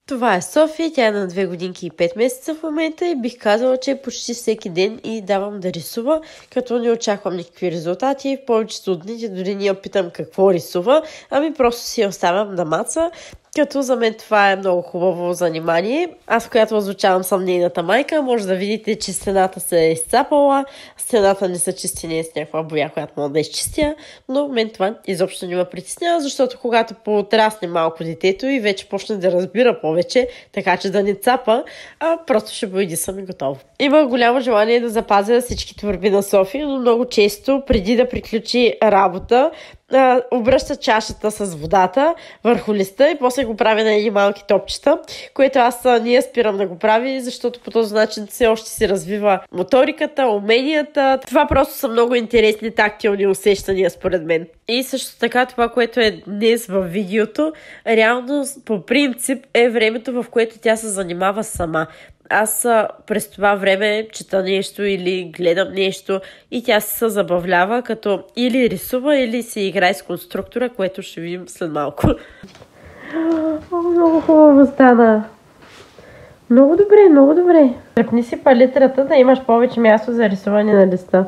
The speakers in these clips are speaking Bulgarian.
Това е София, тя е на 2 годинки и 5 месеца в момента и бих казала, че почти всеки ден и давам да рисува, като не очаквам никакви резултати. В повечето от дните дори не я питам какво рисува, ами просто си я оставям да маца, като за мен това е много хубаво занимание. Аз, която озвучавам, съм нейната майка, може да видите, че стената се е изцапала, стената не са чистени с някаква боя, която мога да изчистя, но мен това изобщо не ме притеснява, защото когато поотрасне малко детето и вече почне да разбира повече, така че да не цапа, просто ще боиди съм и готово. Има голямо желание да запазя всички творби на София, но много често, преди да приключи работа, обръща чашата с водата върху листа и после го прави на едни малки топчета, което аз не я спирам да го прави, защото по този начин все още се развива моториката, уменията. Това просто са много интересни тактилни усещания според мен. И също така това, което е днес във видеото, реално по принцип е времето, в което тя се занимава сама. Аз през това време чета нещо или гледам нещо и тя се забавлява, като или рисува, или се играе с конструктора, което ще видим след малко. Много хубаво стана. Много добре, много добре. Тръпни си палитрата да имаш повече място за рисуване на листа.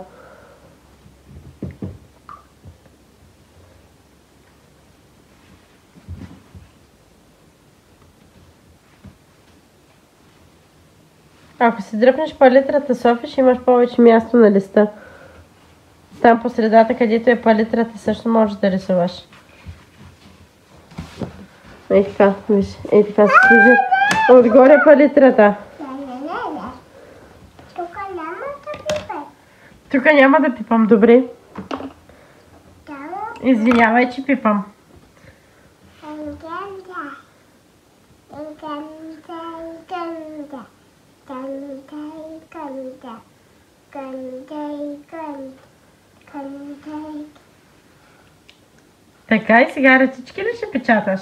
Ако си дръпнеш палитрата, Софи, ще имаш повече място на листа. Там по средата, където е палитрата, също можеш да рисуваш. Ей така, виж, ей така се служи отгоре палитрата. Тук няма да пипай. Тук няма да пипам, добре. Извинявай, че пипам. Така и сега ръчички ли ще печаташ?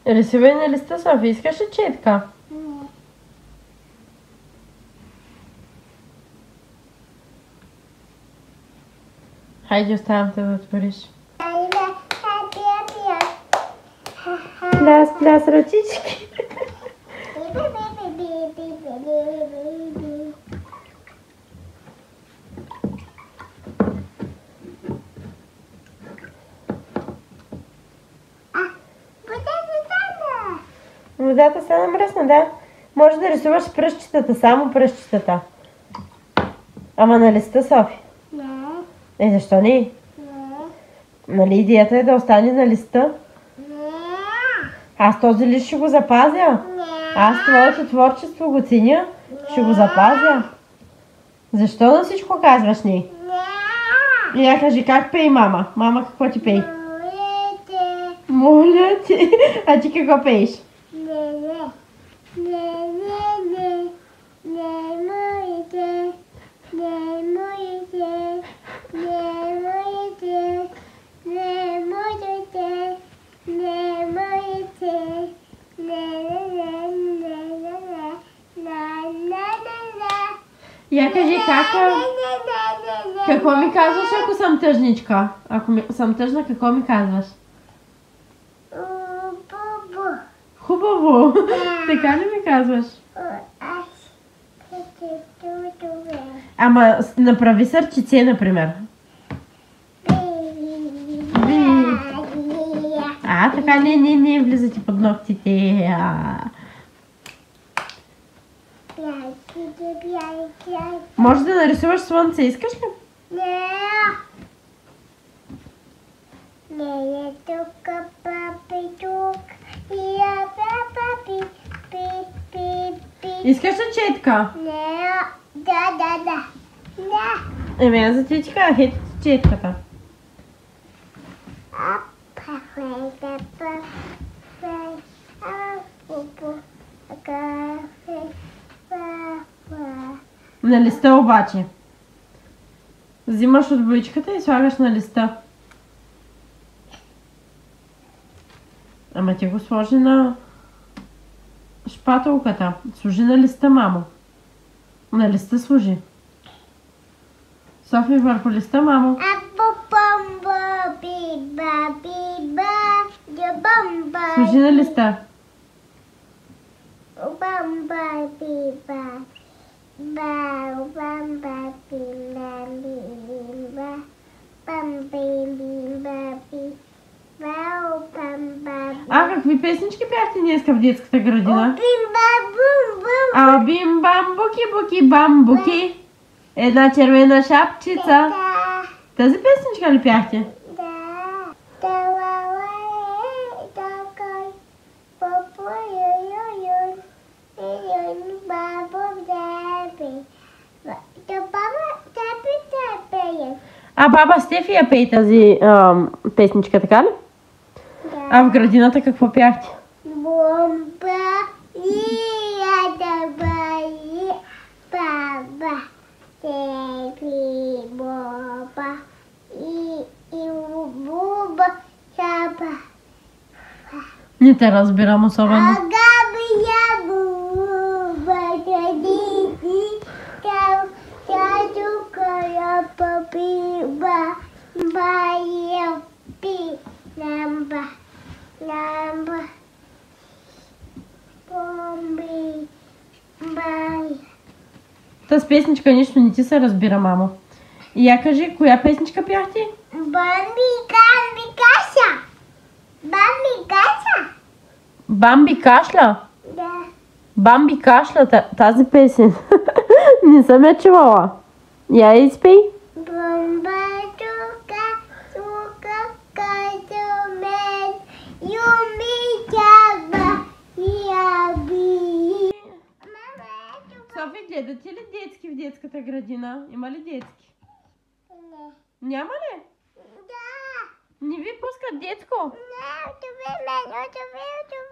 Рисувай на листа, Софи. Искаш ли четка? Не. Хайде, оставям те да отвориш. Пляс, пляс, ръчички. Водата стана мръсна, да. Може да рисуваш пръстчетата, само пръстчетата. Ама на листа, Софи? Не. Защо не? Не. Нали идеята е да остане на листа? Не. Аз този лист ще го запазя. Не. Аз твоето творчество го ценя. Ще го запазя. Защо на всичко казваш не? Не. И я кажи, как пее мама? Мама какво ти пее? Моите. Моля ти. А ти какво пееш? Не, не. Не, не, не. Не, моите. Не, моите. Не, моите. Не, моите. Не, моите. Не, не, не, не, не. На, на, на. Я кажи какво ми казваш, ако съм тъжничка? Ако съм тъжна, какво ми казваш? Бубу. Хубаво. Така ли ми казваш? Аз ще добре. Ама направи сърчице, например. Така не влизате под ногтите. Може да нарисуваш слънце, искаш ли? Не. Не е тук, папи, тук. Я папи, пи, пи, пи. Искаш ли четка? Не. Да. Еми, аз за ти ти казах, ето ти четката. На листа обаче. Взимаш от боичката и слагаш на листа. Ама ти го сложи на шпателката. Сложи на листа, мамо. На листа сложи. Софи, върху листа, мамо. Сложи на листа. А, какви песнички пяхте днеска в детската градина? Бим бам буки буки бамбуки. Една червена шапчица. Тази песничка ли пяхте? А баба Стефи я пее тази песничка, така ли? А в градината какво пяхте? Не те разбирам особено. Та с песничка нищо не ти се разбира, мамо. И я кажи, коя песничка пяхте? Бамби кашля? Да. Бамби кашля, тази песен. Не съм я чувала. Я изпей. Софи, гледате ли детски в детската градина? Има ли детски? Не. Няма ли? Да. Не ви пускат детско? Не,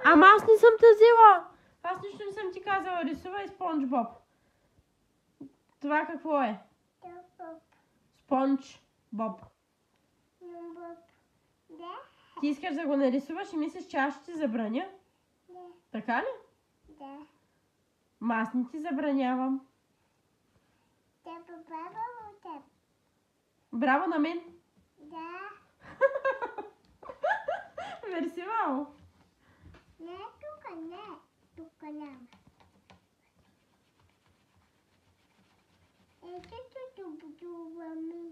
Ама аз не съм те взела. Аз нищо не съм ти казала. Рисувай Спонж Боб. Това какво е? Спонж Боб. Да. Ти искаш да го нарисуваш и мислиш, че аз ще ти забраня? Да. Така ли? Да. Ма аз не ти забранявам. Браво на мен. Да. Мерси, мамо. Не, тук не. Тук няма. Ето будуваме.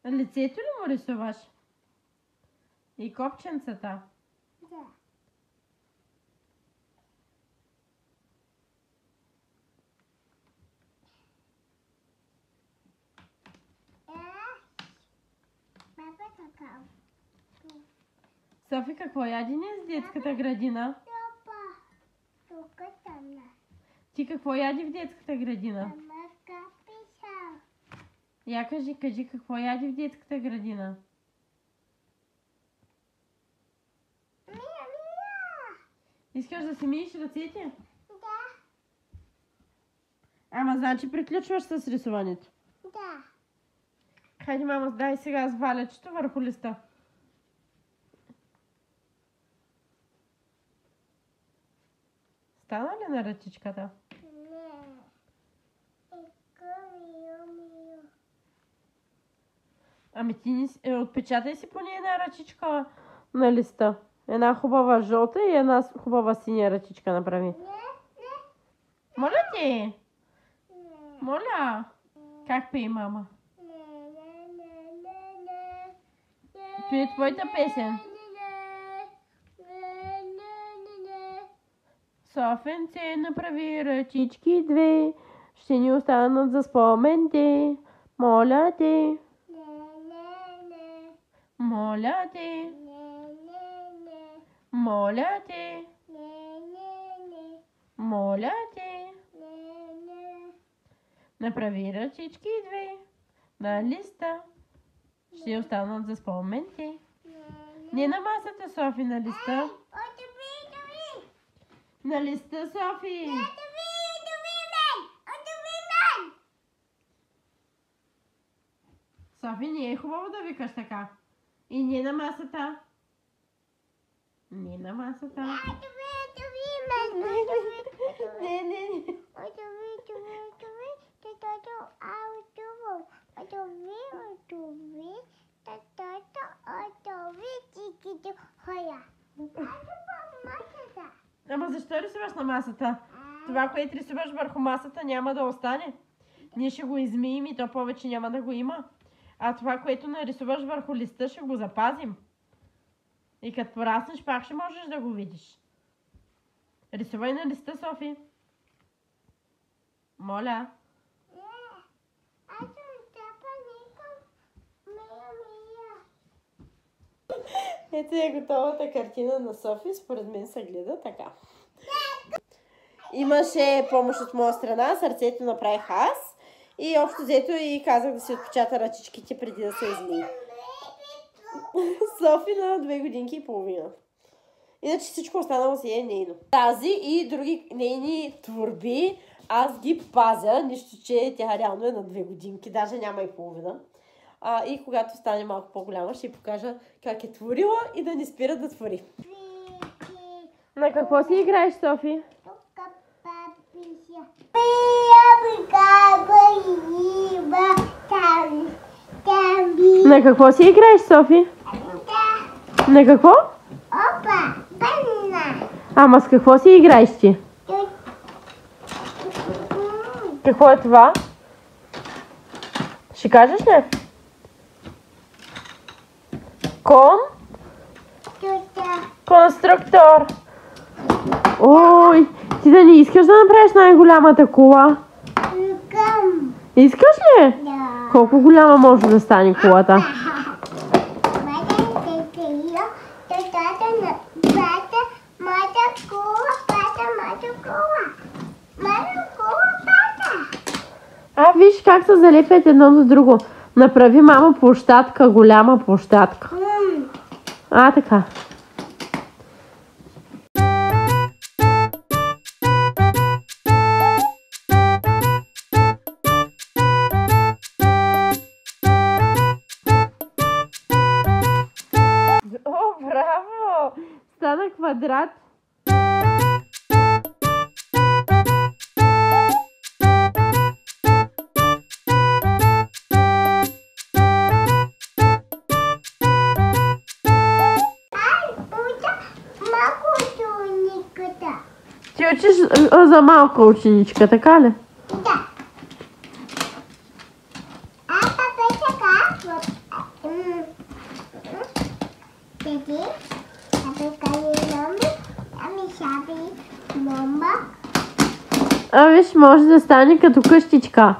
Лицето ли му рисуваш? И копченцата? Да. Баба така. Софи, какво яди днес в детската градина? Папа. Тук там. Ти какво яди в детската градина? Мамака писал. Я кажи какво яди в детската градина? Мия. Искаш да си миеш ръцете? Да. Ама значи приключваш с рисуването. Да. Хайде, мама, дай сега с валечето върху листа. Стана ли на ръчичката? Не. Мио. Ами ти отпечатай си поне една ръчичка на листа. Една хубава жълта и една хубава синя ръчичка направи. Не. Моля ти! Не. Моля! Как пее мама? Това е твоята песен. Софенце, направи ръчички две, ще ни останат за споменте. Моля те, моля те, моля те, моля те, Направи ръчички две на листа. Ще останат за споменти. Не на масата, Софи, на листа. На листа, Софи. Софи, не е хубаво да викаш така. И не на масата. Не на масата. Не. Ама защо рисуваш на масата? Това, което рисуваш върху масата, няма да остане. Ние ще го измием и то повече няма да го има. А това, което нарисуваш върху листа, ще го запазим. И като пораснеш, пак ще можеш да го видиш. Рисувай на листа, Софи. Моля. Ето е готовата картина на Софи. Според мен се гледа така. Имаше помощ от моя страна. Сърцето направих аз. И общо взето и казах да си отпечата ръчичките преди да се измие. Софи на 2 годинки и половина. Иначе всичко останало си е нейно. Тази и други нейни творби аз ги пазя. Нищо, че тя реално е на 2 годинки. Даже няма и половина. И когато стане малко по-голяма, ще й покажа как е творила и да не спира да твори. На какво си играеш, Софи? На какво си играеш, Софи? На какво? Ама с какво си играеш ти? Какво е това? Ще кажеш ли? Конструктор. Ой, ти да не искаш да направиш най-голямата кола? Искаш ли? Да. Колко голяма може да стане колата? Виж как се залепят едно до друго. Направи, мама, площадка, голяма площадка. Така. О, браво! Стана квадрат. Ти учиш за малка ученичка, така ли? Да. Виж, може да стане като къщичка.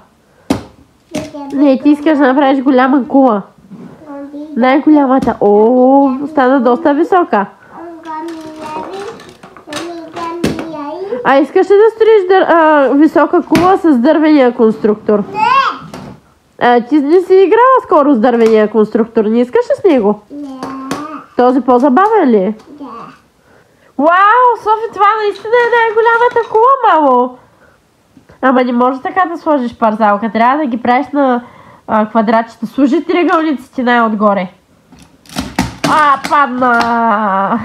Не, ти искаш да направиш голяма кула. Най-голямата. О, стана доста висока. Искаш ли да строиш висока кула с дървения конструктор? Не! Ти не си играла скоро с дървения конструктор. Не искаш ли с него? Не. Този по-забавен ли е? Да. Вау, Софи, това наистина е най-голямата кула, мамо. Ама не може така да сложиш парзалка. Трябва да ги правиш на квадратчета. Служи триъгълниците най-отгоре. Падна!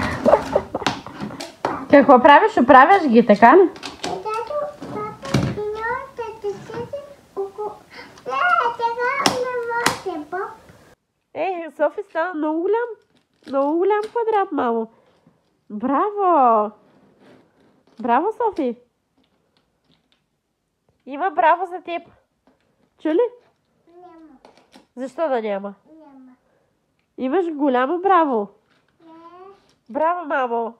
Какво правиш? Оправяш ги, така ли? Софи стана много голям. Много голям квадрат, мамо. Браво! Браво, Софи! Има браво за теб. Чули? Няма. Защо да няма? Няма. Имаш голямо браво. Не. Браво, мамо!